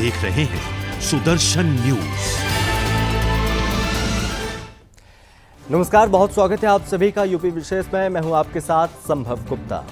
देख रहे हैं सुदर्शन न्यूज। नमस्कार, बहुत स्वागत है आप सभी का यूपी विशेष में। मैं हूं आपके साथ संभव गुप्ता।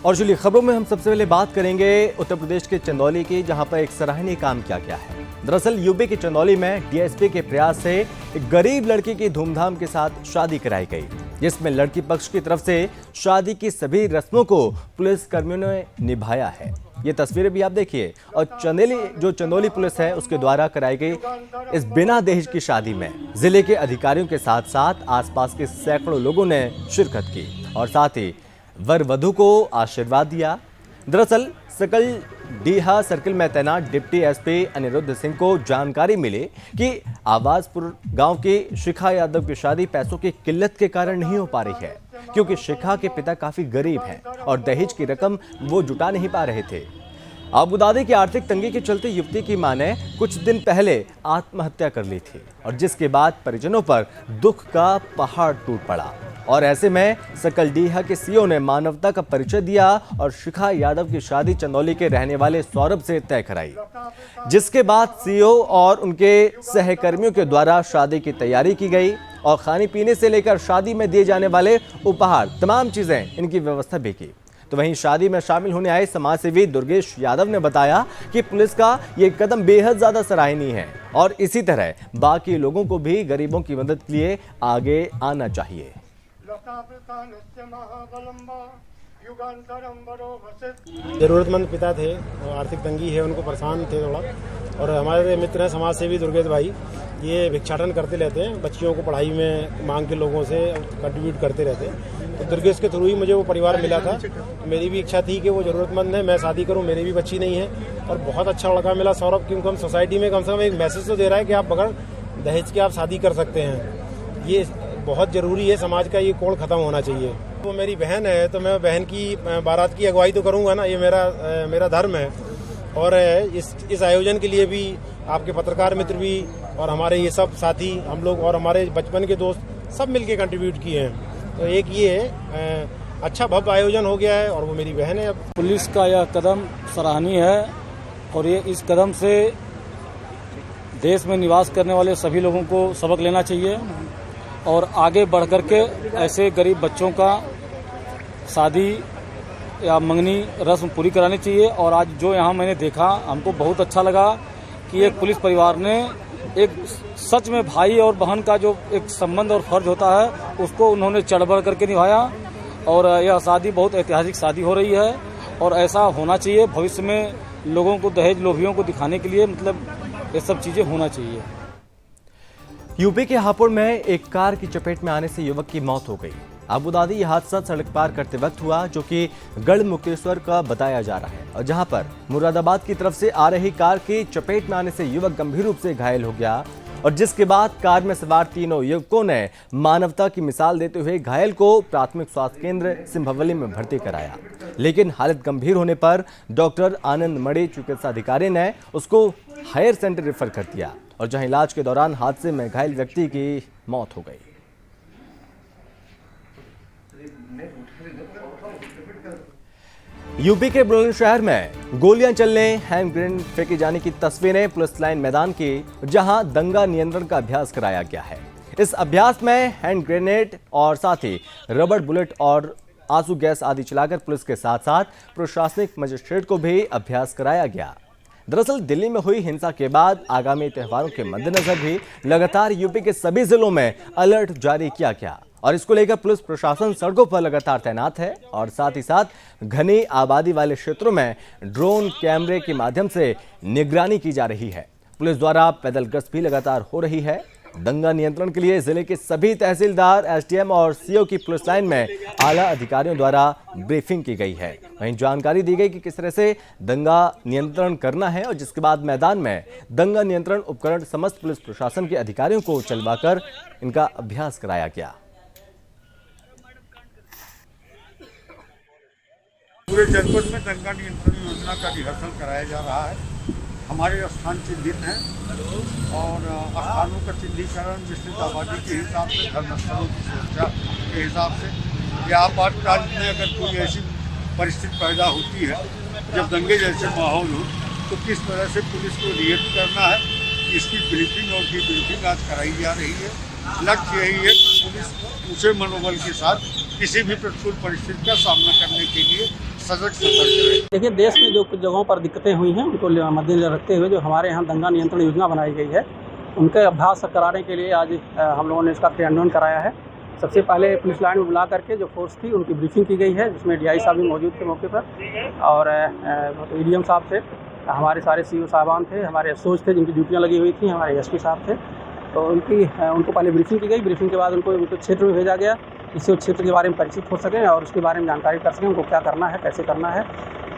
और चलिए खबरों में हम सबसे पहले बात करेंगे उत्तर प्रदेश के चंदौली की, जहां पर एक सराहनीय काम किया गया है। दरअसल यूपी के चंदौली में डीएसपी के प्रयास से एक गरीब लड़की की धूमधाम के साथ शादी कराई गई, जिसमें लड़की पक्ष की तरफ से शादी की सभी रस्मों को पुलिस कर्मियों ने निभाया है। ये तस्वीरें भी आप देखिए। और चंदौली पुलिस है उसके द्वारा कराई गई इस बिना दहेज की शादी में जिले के अधिकारियों के साथ साथ आसपास के सैकड़ों लोगों ने शिरकत की और साथ ही वर वधू को आशीर्वाद दिया। दरअसल सकलडीहा सर्किल में तैनात डिप्टी एसपी अनिरुद्ध सिंह को जानकारी मिली कि आवाजपुर गांव की शिखा यादव की शादी पैसों की किल्लत के कारण नहीं हो पा रही है, क्योंकि शिखा के पिता काफी गरीब हैं और दहेज की रकम वो जुटा नहीं पा रहे थे। अबुदाबी की आर्थिक तंगी के चलते युवती की मां ने कुछ दिन पहले आत्महत्या कर ली थी और जिसके बाद परिजनों पर दुख का पहाड़ टूट पड़ा। और ऐसे में सकलडीहा के सीओ ने मानवता का परिचय दिया और शिखा यादव की शादी चंदौली के रहने वाले सौरभ से तय कराई, जिसके बाद सीओ और उनके सहकर्मियों के द्वारा शादी की तैयारी की गई और खाने पीने से लेकर शादी में दिए जाने वाले उपहार तमाम चीजें इनकी व्यवस्था भी की। तो वहीं शादी में शामिल होने आए समाजसेवी दुर्गेश यादव ने बताया कि पुलिस का ये कदम बेहद ज्यादा सराहनीय है और इसी तरह बाकी लोगों को भी गरीबों की मदद के लिए आगे आना चाहिए। जरूरतमंद पिता थे और आर्थिक तंगी है, उनको परेशान थे थोड़ा। और हमारे मित्र हैं समाज सेवी दुर्गेश भाई, ये भिक्षाटन करते रहते हैं, बच्चियों को पढ़ाई में मांग के लोगों से कंट्रीब्यूट करते रहते हैं। तो दुर्गेश के थ्रू ही मुझे वो परिवार मिला था। मेरी भी इच्छा थी कि वो जरूरतमंद है, मैं शादी करूं, मेरी भी बच्ची नहीं है। और बहुत अच्छा लड़का मिला सौरभ, क्योंकि हम सोसाइटी में कम से कम एक मैसेज तो दे रहा है कि आप बगैर दहेज के आप शादी कर सकते हैं। ये बहुत जरूरी है, समाज का ये कोड खत्म होना चाहिए। वो मेरी बहन है तो मैं बहन की बारात की अगुवाई तो करूंगा ना, ये मेरा धर्म है। और इस आयोजन के लिए भी आपके पत्रकार मित्र भी और हमारे ये सब साथी हम लोग और हमारे बचपन के दोस्त सब मिलके कंट्रीब्यूट किए हैं। तो एक ये अच्छा भव्य आयोजन हो गया है और वो मेरी बहन है। पुलिस का यह कदम सराहनीय है और ये इस कदम से देश में निवास करने वाले सभी लोगों को सबक लेना चाहिए और आगे बढ़ करके ऐसे गरीब बच्चों का शादी या मंगनी रस्म पूरी करानी चाहिए। और आज जो यहाँ मैंने देखा, हमको बहुत अच्छा लगा कि एक पुलिस परिवार ने एक सच में भाई और बहन का जो एक संबंध और फर्ज होता है उसको उन्होंने चढ़ बढ़ करके निभाया। और यह शादी बहुत ऐतिहासिक शादी हो रही है और ऐसा होना चाहिए। भविष्य में लोगों को दहेज लोभियों को दिखाने के लिए मतलब ये सब चीजें होना चाहिए। यूपी के हापुड़ में एक कार की चपेट में आने से युवक की मौत हो गई। अबुदाबी यह हादसा सड़क पार करते वक्त हुआ, जो कि गढ़ मुक्तेश्वर का बताया जा रहा है और जहां पर मुरादाबाद की तरफ से आ रही कार की चपेट में आने से युवक गंभीर रूप से घायल हो गया और जिसके बाद कार में सवार तीनों युवकों ने मानवता की मिसाल देते हुए घायल को प्राथमिक स्वास्थ्य केंद्र सिंभवली में भर्ती कराया, लेकिन हालत गंभीर होने पर डॉक्टर आनंद मणि चिकित्सा अधिकारी ने उसको हायर सेंटर रेफर कर दिया और जहां इलाज के दौरान हादसे में घायल व्यक्ति की मौत हो गई। यूपी के बुलंदशहर में गोलियां चलने, हैंड ग्रेनेड फेंके जाने की तस्वीरें पुलिस लाइन मैदान की, जहां दंगा नियंत्रण का अभ्यास कराया गया है। इस अभ्यास में हैंड ग्रेनेड और साथ ही रबड़ बुलेट और आंसू गैस आदि चलाकर पुलिस के साथ साथ प्रशासनिक मजिस्ट्रेट को भी अभ्यास कराया गया। दरअसल दिल्ली में हुई हिंसा के बाद आगामी त्योहारों के मद्देनजर भी लगातार यूपी के सभी जिलों में अलर्ट जारी किया गया और इसको लेकर पुलिस प्रशासन सड़कों पर लगातार तैनात है और साथ ही साथ घनी आबादी वाले क्षेत्रों में ड्रोन कैमरे के माध्यम से निगरानी की जा रही है। पुलिस द्वारा पैदल गश्त भी लगातार हो रही है। दंगा नियंत्रण के लिए जिले के सभी तहसीलदार, एसडीएम और सीओ की पुलिस लाइन में आला अधिकारियों द्वारा ब्रीफिंग की गई है। वहीं जानकारी दी गई कि किस तरह से दंगा नियंत्रण करना है और जिसके बाद मैदान में दंगा नियंत्रण उपकरण समस्त पुलिस प्रशासन के अधिकारियों को चलवाकर इनका अभ्यास कराया गया। पूरे जनपद में दंगा नियंत्रण योजना का रिहर्सल कराया जा रहा है। हमारे स्थान चिन्हित हैं और स्थानों का चिन्हीकरण विस्तृत आबादी के हिसाब से, धर्मस्थलों की सुरक्षा के हिसाब से या आपातकाल में अगर कोई ऐसी परिस्थिति पैदा होती है जब दंगे जैसे माहौल हो तो किस तरह से पुलिस को रिएक्ट करना है, इसकी ब्रीफिंग और डीब्रीफिंग आज कराई जा रही है। लक्ष्य यही है कि पुलिस ऊंचे मनोबल के साथ किसी भी प्रतिकूल परिस्थिति का सामना करने के लिए सजग सतर्क रहे। देखिए, देश में जो कुछ जगहों पर दिक्कतें हुई हैं उनको मद्देनजर रखते हुए जो हमारे यहाँ दंगा नियंत्रण योजना बनाई गई है, उनके अभ्यास कराने के लिए आज हम लोगों ने इसका क्रियान्वयन कराया है। सबसे पहले पुलिस लाइन में बुला करके जो फोर्स थी उनकी ब्रीफिंग की गई है, जिसमें डीआई साहब भी मौजूद थे मौके पर, और एडीएम साहब थे, हमारे सारे सीओ साहबान थे, हमारे एसओज थे जिनकी ड्यूटियाँ लगी हुई थी, हमारे एसपी साहब थे। तो उनको पहले ब्रीफिंग की गई। ब्रीफिंग के बाद उनको क्षेत्र में भेजा गया, जिससे उस क्षेत्र के बारे में परिचित हो सकें और उसके बारे में जानकारी कर सकें, उनको क्या करना है, कैसे करना है।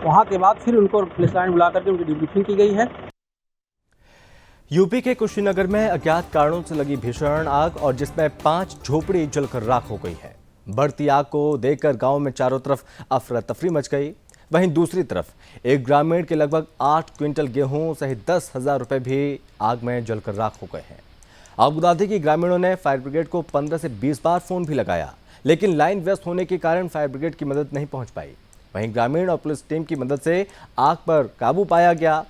वहाँ के बाद फिर उनको पुलिस लाइन बुला करके उनकी डिब्रीफिंग की गई है। यूपी के कुशीनगर में अज्ञात कारणों से लगी भीषण आग और जिसमें 5 झोपड़ी जलकर राख हो गई है। बढ़ती आग को देखकर गांव में चारों तरफ अफरा तफरी मच गई। वहीं दूसरी तरफ एक ग्रामीण के लगभग 8 क्विंटल गेहूं सहित 10,000 रुपए भी आग में जलकर राख हो गए हैं। आपको बता दें कि ग्रामीणों ने फायर ब्रिगेड को 15 से 20 बार फोन भी लगाया, लेकिन लाइन व्यस्त होने के कारण फायर ब्रिगेड की मदद नहीं पहुंच पाई। वहीं ग्रामीण और पुलिस टीम की मदद से आग पर काबू पाया गया।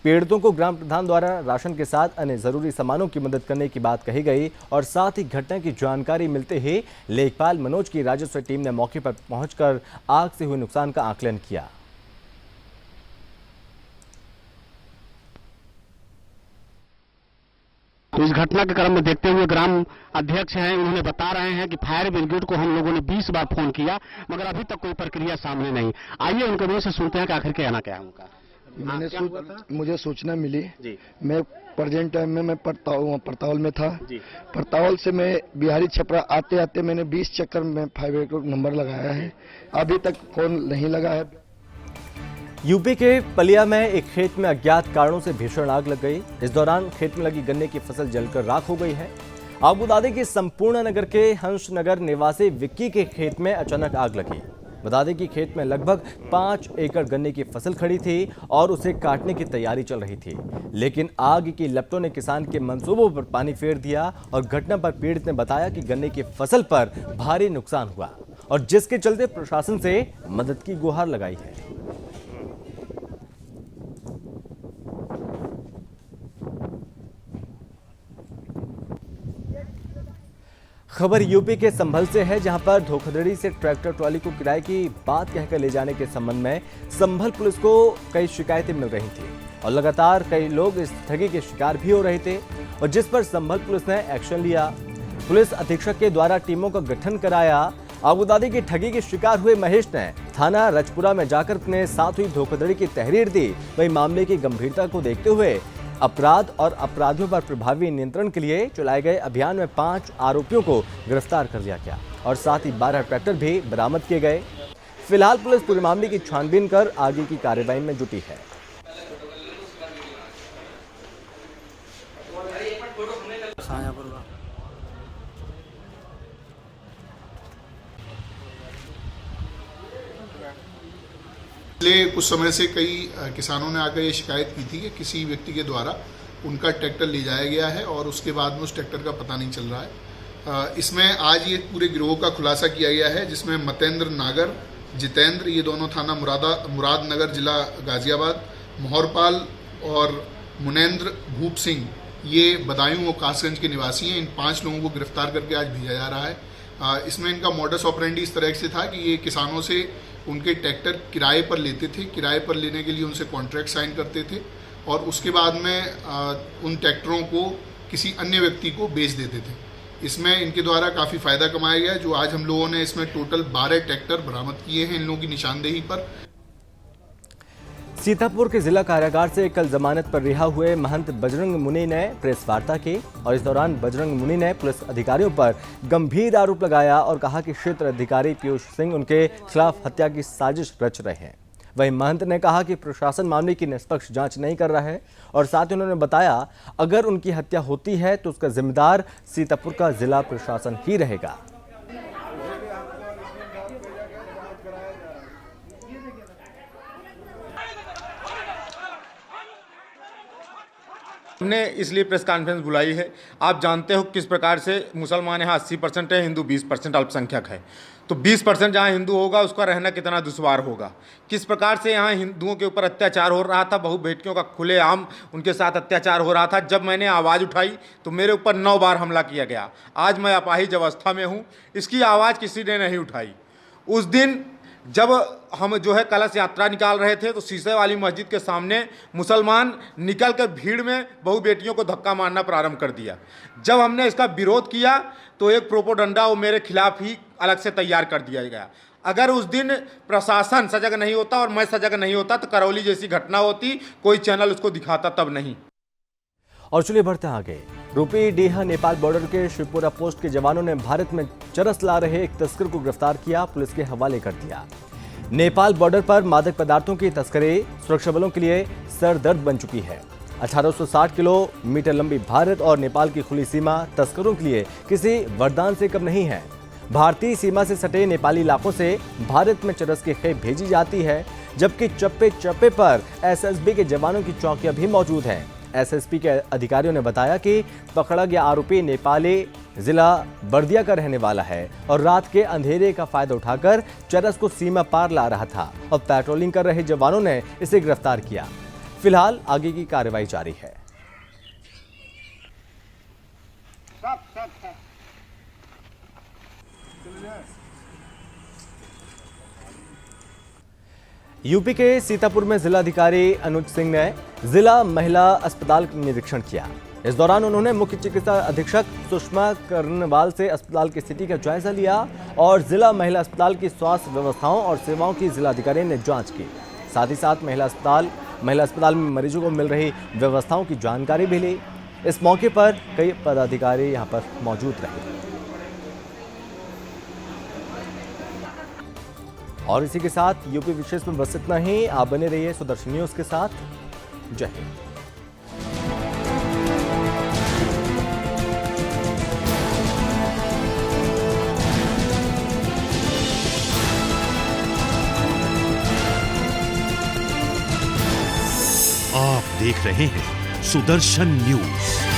पीड़ितों को ग्राम प्रधान द्वारा राशन के साथ अन्य जरूरी सामानों की मदद करने की बात कही गई और साथ ही घटना की जानकारी मिलते ही लेखपाल मनोज की राजस्व टीम ने मौके पर पहुंचकर आग से हुए नुकसान का आकलन किया। तो इस घटना के क्रम में देखते हुए ग्राम अध्यक्ष हैं, उन्होंने बता रहे हैं कि फायर ब्रिगेड को हम लोगों ने 20 बार फोन किया, मगर अभी तक कोई प्रक्रिया सामने नहीं। आइए उनके मुंह से सुनते हैं कि आखिर कहना क्या है उनका। मुझे सूचना मिली जी। मैं प्रेजेंट टाइम में मैं परतावल में था जी। परतावल से मैं बिहारी छपरा आते आते मैंने 20 चक्कर में फायर ब्रिगेड को नंबर लगाया है, अभी तक फोन नहीं लगा है। यूपी के पलिया में एक खेत में अज्ञात कारणों से भीषण आग लग गई। इस दौरान खेत में लगी गन्ने की फसल जलकर राख हो गई है। आपको बता दें कि संपूर्ण नगर के हंसनगर निवासी विक्की के खेत में अचानक आग लगी। बता दें कि खेत में लगभग 5 एकड़ गन्ने की फसल खड़ी थी और उसे काटने की तैयारी चल रही थी, लेकिन आग की लपटों ने किसान के मंसूबों पर पानी फेर दिया और घटना पर पीड़ित ने बताया कि गन्ने की फसल पर भारी नुकसान हुआ और जिसके चलते प्रशासन से मदद की गुहार लगाई है। खबर यूपी के संभल से है, जहां पर धोखाधड़ी से ट्रैक्टर ट्रॉली को किराए की बात कहकर ले जाने के संबंध में संभल पुलिस को कई शिकायतें मिल रही थी और लगातार कई लोग इस ठगी के शिकार भी हो रहे थे और जिस पर संभल पुलिस ने एक्शन लिया। पुलिस अधीक्षक के द्वारा टीमों का गठन कराया। आपको बता दें कि ठगी के शिकार हुए महेश ने थाना रजपुरा में जाकर अपने साथ हुई धोखाधड़ी की तहरीर दी। वही मामले की गंभीरता को देखते हुए अपराध और अपराधियों पर प्रभावी नियंत्रण के लिए चलाए गए अभियान में 5 आरोपियों को गिरफ्तार कर लिया गया और साथ ही 12 ट्रैक्टर भी बरामद किए गए। फिलहाल पुलिस पूरे मामले की छानबीन कर आगे की कार्रवाई में जुटी है। पिछले कुछ समय से कई किसानों ने आकर ये शिकायत की थी कि किसी व्यक्ति के द्वारा उनका ट्रैक्टर ले जाया गया है और उसके बाद में उस ट्रैक्टर का पता नहीं चल रहा है। इसमें आज ये पूरे गिरोह का खुलासा किया गया है, जिसमें मतेंद्र नागर, जितेंद्र, ये दोनों थाना मुरादनगर जिला गाजियाबाद, मोहरपाल और मुनेंद्र भूप सिंह, ये बदायूं और कासगंज के निवासी हैं। इन 5 लोगों को गिरफ्तार करके आज भेजा जा रहा है। इसमें इनका मॉडस ऑपरेंडी इस तरह से था कि ये किसानों से उनके ट्रैक्टर किराए पर लेते थे, किराए पर लेने के लिए उनसे कॉन्ट्रैक्ट साइन करते थे और उसके बाद में उन ट्रैक्टरों को किसी अन्य व्यक्ति को बेच देते थे। इसमें इनके द्वारा काफ़ी फ़ायदा कमाया गया, जो आज हम लोगों ने इसमें टोटल 12 ट्रैक्टर बरामद किए हैं इन लोगों की निशानदेही पर। सीतापुर के जिला कारागार से कल जमानत पर रिहा हुए महंत बजरंग मुनि ने प्रेस वार्ता की और इस दौरान बजरंग मुनि ने पुलिस अधिकारियों पर गंभीर आरोप लगाया और कहा कि क्षेत्र अधिकारी पीयूष सिंह उनके खिलाफ हत्या की साजिश रच रहे हैं। वहीं महंत ने कहा कि प्रशासन मामले की निष्पक्ष जांच नहीं कर रहा है और साथ ही उन्होंने बताया अगर उनकी हत्या होती है तो उसका जिम्मेदार सीतापुर का जिला प्रशासन ही रहेगा। हमने इसलिए प्रेस कॉन्फ्रेंस बुलाई है, आप जानते हो किस प्रकार से मुसलमान यहाँ 80% है, हिंदू 20% अल्पसंख्यक है। तो 20% जहाँ हिंदू होगा उसका रहना कितना दुश्वार होगा। किस प्रकार से यहाँ हिंदुओं के ऊपर अत्याचार हो रहा था, बहु बेटियों का खुलेआम उनके साथ अत्याचार हो रहा था। जब मैंने आवाज़ उठाई तो मेरे ऊपर 9 बार हमला किया गया। आज मैं अपाहिज अवस्था में हूँ, इसकी आवाज़ किसी ने नहीं उठाई। उस दिन जब हम जो है कलश यात्रा निकाल रहे थे तो शीशे वाली मस्जिद के सामने मुसलमान निकल कर भीड़ में बहु बेटियों को धक्का मारना प्रारंभ कर दिया। जब हमने इसका विरोध किया तो एक प्रोपोगंडा वो मेरे खिलाफ ही अलग से तैयार कर दिया गया। अगर उस दिन प्रशासन सजग नहीं होता और मैं सजग नहीं होता तो करौली जैसी घटना होती, कोई चैनल उसको दिखाता तब नहीं। और चलिए बढ़ते हैं आगे। रूपी डीहा नेपाल बॉर्डर के शिवपुरा पोस्ट के जवानों ने भारत में चरस ला रहे एक तस्कर को गिरफ्तार किया, पुलिस के हवाले कर दिया। नेपाल बॉर्डर पर मादक पदार्थों की तस्करी सुरक्षा बलों के लिए सरदर्द बन चुकी है। 1860 किलोमीटर लंबी भारत और नेपाल की खुली सीमा तस्करों के लिए किसी वरदान से कम नहीं है। भारतीय सीमा से सटे नेपाली इलाकों से भारत में चरस की खेप भेजी जाती है, जबकि चप्पे चप्पे पर एसएसबी के जवानों की चौकियां भी मौजूद हैं। एसएसपी के अधिकारियों ने बताया कि पकड़ा गया आरोपी नेपाली जिला बर्दिया का रहने वाला है और रात के अंधेरे का फायदा उठाकर चरस को सीमा पार ला रहा था और पेट्रोलिंग कर रहे जवानों ने इसे गिरफ्तार किया। फिलहाल आगे की कार्रवाई जारी है। यूपी के सीतापुर में जिलाधिकारी अनुज सिंह ने जिला महिला अस्पताल का निरीक्षण किया। इस दौरान उन्होंने मुख्य चिकित्सा अधीक्षक सुषमा कर्णवाल से अस्पताल की स्थिति का जायजा लिया और जिला महिला अस्पताल की स्वास्थ्य व्यवस्थाओं और सेवाओं की जिलाधिकारी ने जांच की। साथ ही साथ महिला अस्पताल में मरीजों को मिल रही व्यवस्थाओं की जानकारी भी ली। इस मौके पर कई पदाधिकारी यहां पर मौजूद रहे। और इसी के साथ यूपी विशेष में बस इतना ही। आप बने रहिए सुदर्शन न्यूज के साथ। जय हिंद। आप देख रहे हैं सुदर्शन न्यूज।